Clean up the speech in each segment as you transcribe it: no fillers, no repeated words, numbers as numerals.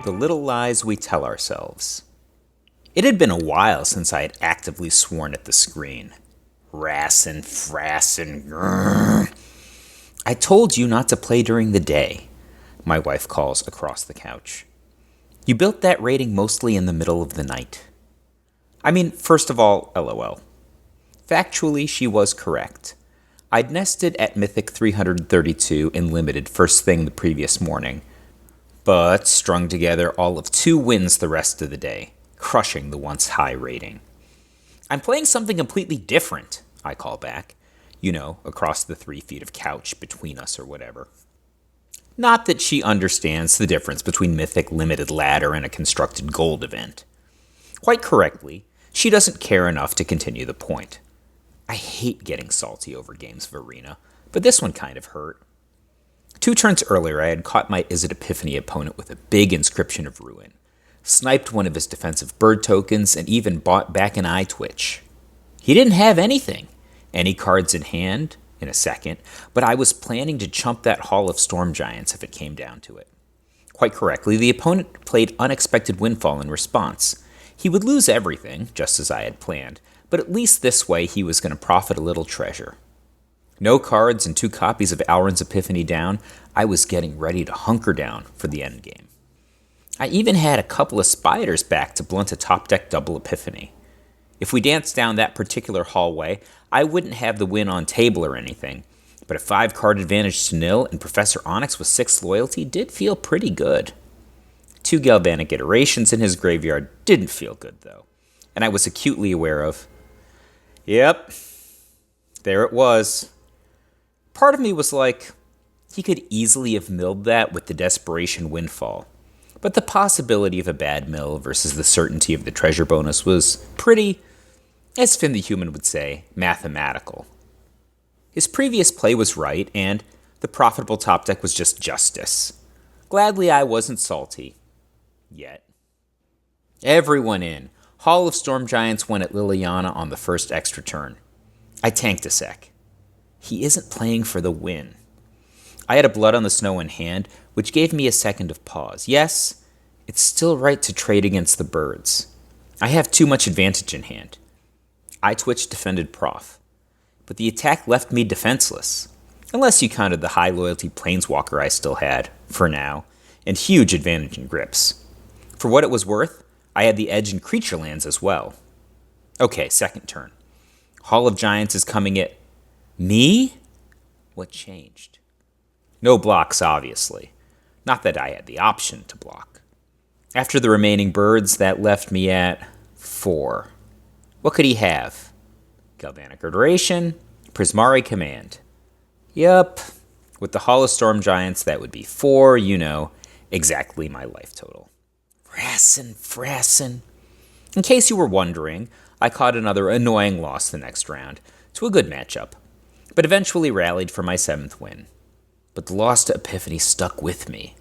The little lies we tell ourselves. It had been a while since I had actively sworn at the screen. Rassin', frassin', grrr. I told you not to play during the day, my wife calls across the couch. You built that rating mostly in the middle of the night. I mean, first of all, LOL. Factually, she was correct. I'd nested at Mythic 332 in Limited first thing the previous morning, but strung together all of 2 wins the rest of the day, crushing the once high rating. I'm playing something completely different, I call back. You know, across the 3 feet of couch between us or whatever. Not that she understands the difference between Mythic Limited Ladder and a constructed gold event. Quite correctly, she doesn't care enough to continue the point. I hate getting salty over games of Arena, but this one kind of hurt. 2 turns earlier, I had caught my Izzet Epiphany opponent with a big inscription of ruin, sniped one of his defensive bird tokens, and even bought back an eye twitch. He didn't have anything, any cards in hand, in a second, but I was planning to chump that Hall of Storm Giants if it came down to it. Quite correctly, the opponent played Unexpected Windfall in response. He would lose everything, just as I had planned, but at least this way he was going to profit a little treasure. No cards and 2 copies of Alrund's Epiphany down, I was getting ready to hunker down for the endgame. I even had a couple of spiders back to blunt a top deck double Epiphany. If we danced down that particular hallway, I wouldn't have the win on table or anything, but a 5-card advantage to nil and Professor Onyx with 6 loyalty did feel pretty good. 2 Galvanic Iterations in his graveyard didn't feel good, though, and I was acutely aware of, yep, there it was. Part of me was like, he could easily have milled that with the Desperation Windfall, but the possibility of a bad mill versus the certainty of the treasure bonus was pretty, as Finn the Human would say, mathematical. His previous play was right, and the profitable top deck was just justice. Gladly I wasn't salty. Yet. Everyone in. Hall of Storm Giants went at Liliana on the first extra turn. I tanked a sec. He isn't playing for the win. I had a Blood on the Snow in hand, which gave me a second of pause. Yes, it's still right to trade against the birds. I have too much advantage in hand. I Twitch defended Prof, but the attack left me defenseless, unless you counted the high loyalty Planeswalker I still had, for now, and huge advantage in grips. For what it was worth, I had the edge in creature lands as well. Okay, second turn. Hall of Giants is coming at me? What changed? No blocks, obviously. Not that I had the option to block. After the remaining birds, that left me at 4. What could he have? Galvanic Iteration, Prismari Command. Yup. With the Hall of Storm Giants, that would be 4, you know, exactly my life total. Frassin'. In case you were wondering, I caught another annoying loss the next round, to a good matchup, but eventually rallied for my 7th win. But the loss to Epiphany stuck with me.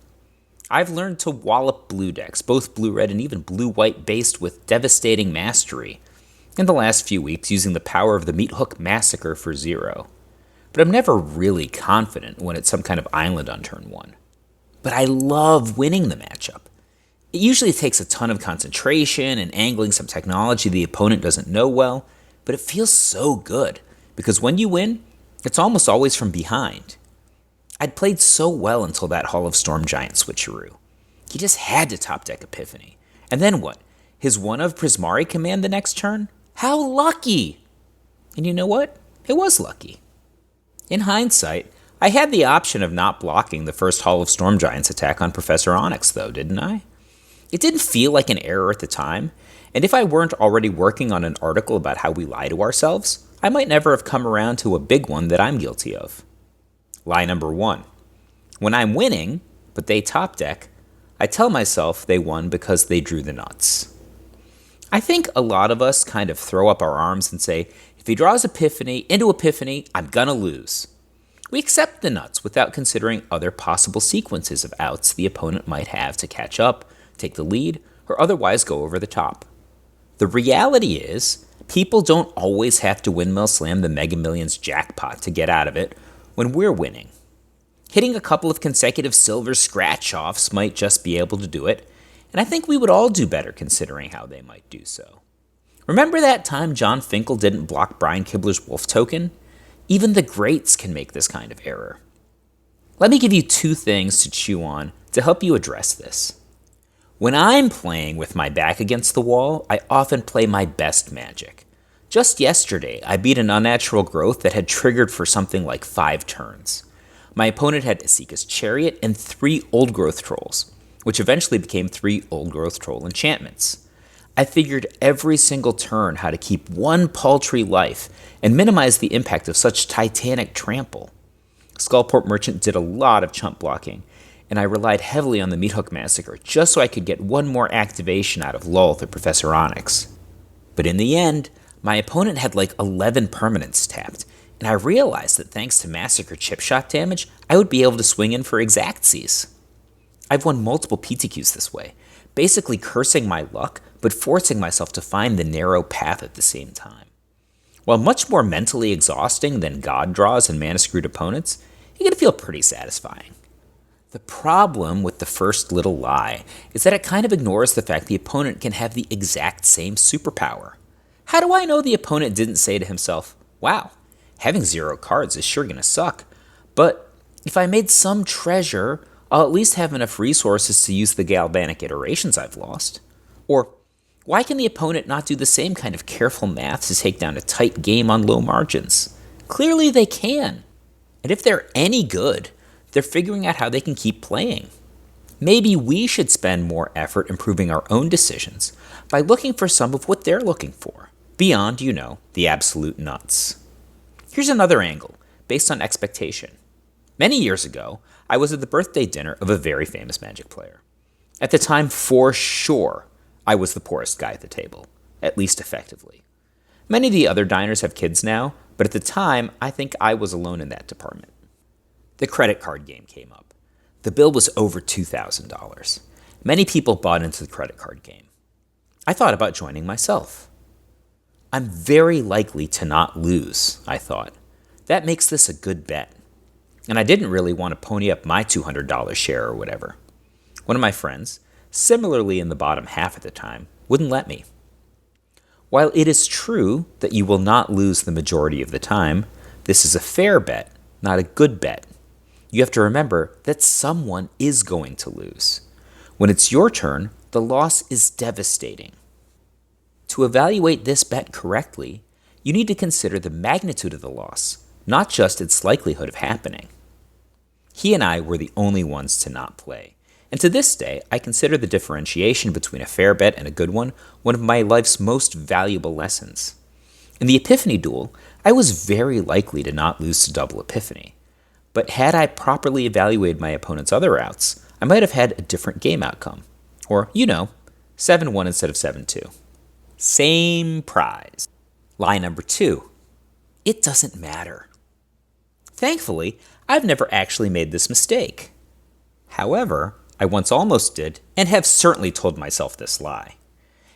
I've learned to wallop blue decks, both blue-red and even blue-white based with devastating mastery, in the last few weeks using the power of the Meat Hook Massacre for 0. But I'm never really confident when it's some kind of island on turn 1. But I love winning the matchup. It usually takes a ton of concentration and angling some technology the opponent doesn't know well, but it feels so good, because when you win, it's almost always from behind. I'd played so well until that Hall of Storm Giant switcheroo. He just had to top deck Epiphany. And then what? His one of Prismari Command the next turn? How lucky! And you know what? It was lucky. In hindsight, I had the option of not blocking the first Hall of Storm Giants attack on Professor Onyx, though, didn't I? It didn't feel like an error at the time, and if I weren't already working on an article about how we lie to ourselves, I might never have come around to a big one that I'm guilty of. Lie number 1. When I'm winning, but they top deck, I tell myself they won because they drew the nuts. I think a lot of us kind of throw up our arms and say, if he draws Epiphany into Epiphany, I'm gonna lose. We accept the nuts without considering other possible sequences of outs the opponent might have to catch up, take the lead, or otherwise go over the top. The reality is, people don't always have to windmill slam the Mega Millions jackpot to get out of it when we're winning. Hitting a couple of consecutive silver scratch-offs might just be able to do it, and I think we would all do better considering how they might do so. Remember that time John Finkel didn't block Brian Kibler's wolf token? Even the greats can make this kind of error. Let me give you 2 things to chew on to help you address this. When I'm playing with my back against the wall, I often play my best Magic. Just yesterday, I beat an unnatural growth that had triggered for something like 5 turns. My opponent had Asika's Chariot and 3 Old Growth Trolls, which eventually became 3 Old Growth Troll enchantments. I figured every single turn how to keep one paltry life and minimize the impact of such titanic trample. Skullport Merchant did a lot of chump blocking, and I relied heavily on the Meathook Massacre just so I could get one more activation out of Lolth or Professor Onyx. But in the end, my opponent had like 11 permanents tapped, and I realized that thanks to Massacre chipshot damage, I would be able to swing in for Exactsies. I've won multiple PTQs this way, basically cursing my luck, but forcing myself to find the narrow path at the same time. While much more mentally exhausting than God draws and mana-screwed opponents, it can feel pretty satisfying. The problem with the first little lie is that it kind of ignores the fact the opponent can have the exact same superpower. How do I know the opponent didn't say to himself, wow, having 0 cards is sure gonna suck, but if I made some treasure, I'll at least have enough resources to use the galvanic iterations I've lost. Or, why can the opponent not do the same kind of careful math to take down a tight game on low margins? Clearly they can. And if they're any good, they're figuring out how they can keep playing. Maybe we should spend more effort improving our own decisions by looking for some of what they're looking for, beyond, the absolute nuts. Here's another angle, based on expectation. Many years ago, I was at the birthday dinner of a very famous Magic player. At the time, for sure, I was the poorest guy at the table, at least effectively. Many of the other diners have kids now, but at the time, I think I was alone in that department. The credit card game came up. The bill was over $2,000. Many people bought into the credit card game. I thought about joining myself. I'm very likely to not lose, I thought. That makes this a good bet. And I didn't really want to pony up my $200 share or whatever. One of my friends, similarly in the bottom half at the time, wouldn't let me. While it is true that you will not lose the majority of the time, this is a fair bet, not a good bet. You have to remember that someone is going to lose. When it's your turn, the loss is devastating. To evaluate this bet correctly, you need to consider the magnitude of the loss, not just its likelihood of happening. He and I were the only ones to not play, and to this day, I consider the differentiation between a fair bet and a good one of my life's most valuable lessons. In the Epiphany duel, I was very likely to not lose to double Epiphany. But had I properly evaluated my opponent's other routes, I might have had a different game outcome. Or, 7-1 instead of 7-2. Same prize. Lie number 2. It doesn't matter. Thankfully, I've never actually made this mistake. However, I once almost did, and have certainly told myself this lie.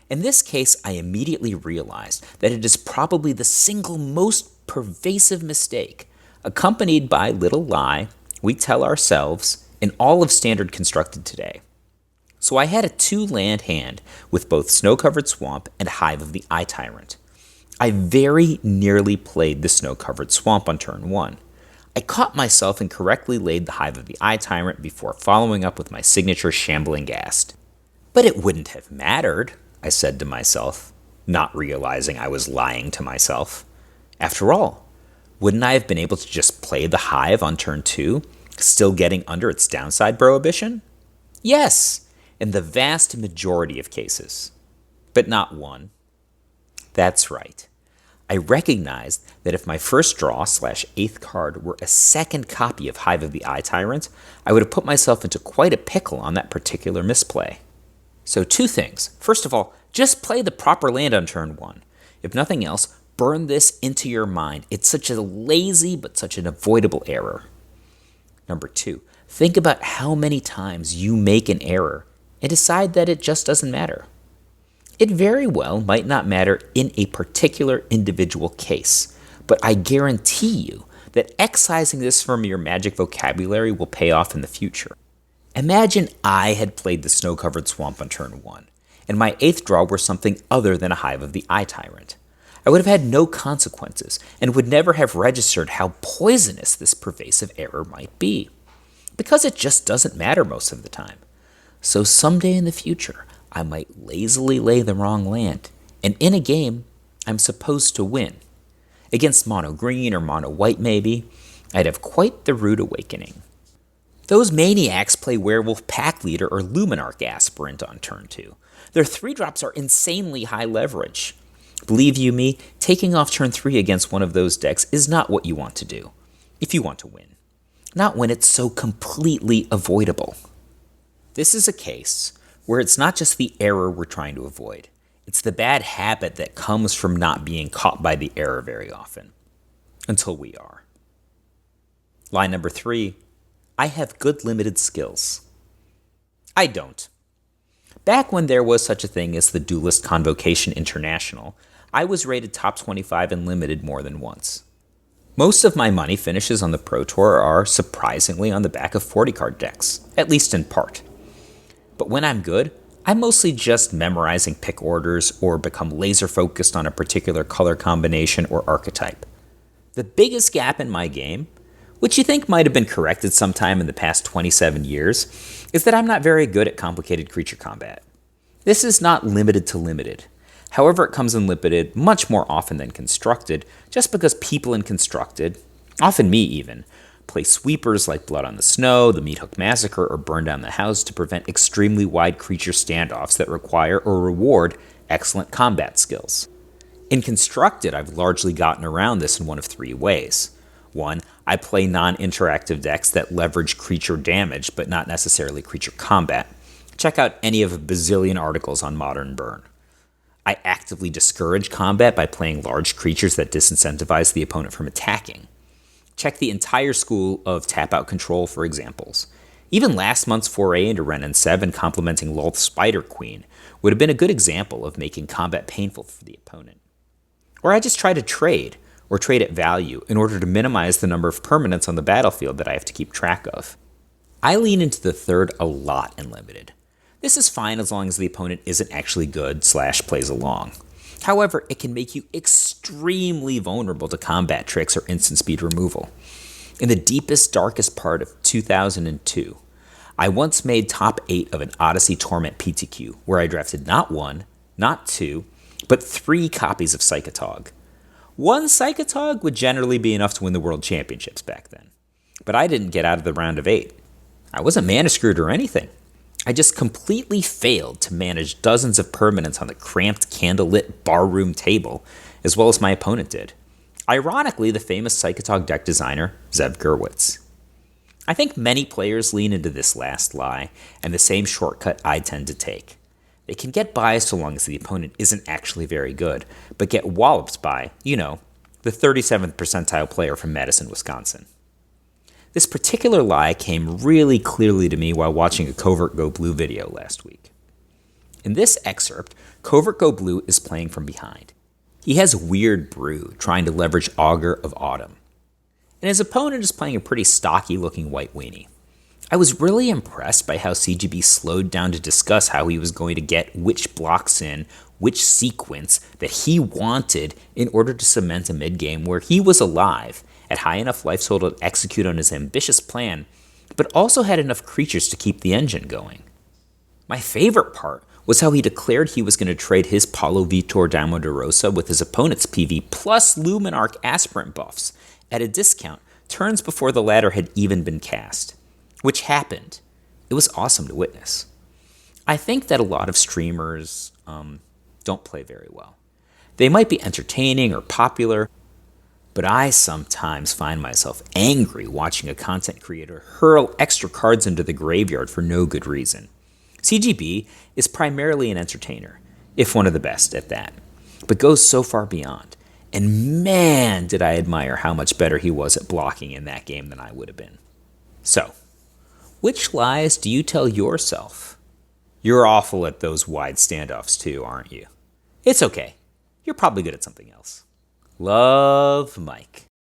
In this case, I immediately realized that it is probably the single most pervasive mistake, accompanied by little lie we tell ourselves in all of Standard constructed today. So I had a 2-land hand with both Snow-Covered Swamp and Hive of the Eye Tyrant. I very nearly played the Snow-Covered Swamp on turn 1. I caught myself and correctly laid the Hive of the Eye Tyrant before following up with my signature Shambling Ghast. But it wouldn't have mattered, I said to myself, not realizing I was lying to myself. After all, wouldn't I have been able to just play the Hive on turn 2, still getting under its downside prohibition? Yes, in the vast majority of cases. But not one. That's right. I recognized that if my first draw / 8th card were a second copy of Hive of the Eye Tyrant, I would have put myself into quite a pickle on that particular misplay. So 2 things. First of all, just play the proper land on turn 1. If nothing else, burn this into your mind. It's such a lazy but such an avoidable error. Number 2, think about how many times you make an error and decide that it just doesn't matter. It very well might not matter in a particular individual case, but I guarantee you that excising this from your Magic vocabulary will pay off in the future. Imagine I had played the snow-covered swamp on turn 1, and my 8th draw were something other than a Hive of the Eye Tyrant. I would have had no consequences, and would never have registered how poisonous this pervasive error might be. Because it just doesn't matter most of the time. So someday in the future, I might lazily lay the wrong land, and in a game, I'm supposed to win. Against mono green or mono white maybe, I'd have quite the rude awakening. Those maniacs play Werewolf Pack Leader or Luminarch Aspirant on turn 2. Their 3-drops are insanely high leverage. Believe you me, taking off turn 3 against one of those decks is not what you want to do, if you want to win. Not when it's so completely avoidable. This is a case where it's not just the error we're trying to avoid. It's the bad habit that comes from not being caught by the error very often. Until we are. Line number 3. I have good limited skills. I don't. Back when there was such a thing as the Duelist Convocation International, I was rated top 25 in limited more than once. Most of my money finishes on the Pro Tour are surprisingly on the back of 40-card decks, at least in part. But when I'm good, I'm mostly just memorizing pick orders or become laser focused on a particular color combination or archetype. The biggest gap in my game, which you think might have been corrected sometime in the past 27 years, is that I'm not very good at complicated creature combat. This is not limited to limited. However, it comes in limited much more often than constructed, just because people in constructed, often me even, play sweepers like Blood on the Snow, the Meat Hook Massacre, or Burn Down the House to prevent extremely wide creature standoffs that require or reward excellent combat skills. In constructed, I've largely gotten around this in one of 3 ways. 1. I play non-interactive decks that leverage creature damage, but not necessarily creature combat. Check out any of a bazillion articles on Modern Burn. I actively discourage combat by playing large creatures that disincentivize the opponent from attacking. Check the entire school of tap-out control for examples. Even last month's foray into Ren and 7 complementing Lolth Spider Queen would have been a good example of making combat painful for the opponent. Or I just try to trade, or trade at value, in order to minimize the number of permanents on the battlefield that I have to keep track of. I lean into the 3rd a lot in limited. This is fine as long as the opponent isn't actually good / plays along. However, it can make you extremely vulnerable to combat tricks or instant speed removal. In the deepest, darkest part of 2002, I once made top 8 of an Odyssey Torment PTQ, where I drafted not 1, not 2, but 3 copies of Psychotog. 1 Psychotog would generally be enough to win the World Championships back then. But I didn't get out of the round of 8. I wasn't mana screwed or anything. I just completely failed to manage dozens of permanents on the cramped, candlelit barroom table, as well as my opponent did. Ironically, the famous Psychotog deck designer, Zev Gerwitz. I think many players lean into this last lie, and the same shortcut I tend to take. They can get by so long as the opponent isn't actually very good, but get walloped by, the 37th percentile player from Madison, Wisconsin. This particular lie came really clearly to me while watching a Covert Go Blue video last week. In this excerpt, Covert Go Blue is playing from behind. He has Weird Brew, trying to leverage Augur of Autumn. And his opponent is playing a pretty stocky-looking white weenie. I was really impressed by how CGB slowed down to discuss how he was going to get which blocks in, which sequence that he wanted in order to cement a mid-game where he was alive, at high enough life total to execute on his ambitious plan, but also had enough creatures to keep the engine going. My favorite part was how he declared he was going to trade his Paulo Vitor Damo de Rosa with his opponent's PV plus Luminarch Aspirant buffs at a discount turns before the latter had even been cast. Which happened. It was awesome to witness. I think that a lot of streamers don't play very well. They might be entertaining or popular, but I sometimes find myself angry watching a content creator hurl extra cards into the graveyard for no good reason. CGB is primarily an entertainer, if one of the best at that, but goes so far beyond. And man, did I admire how much better he was at blocking in that game than I would have been. So, which lies do you tell yourself? You're awful at those wide standoffs too, aren't you? It's okay. You're probably good at something else. Love, Mike.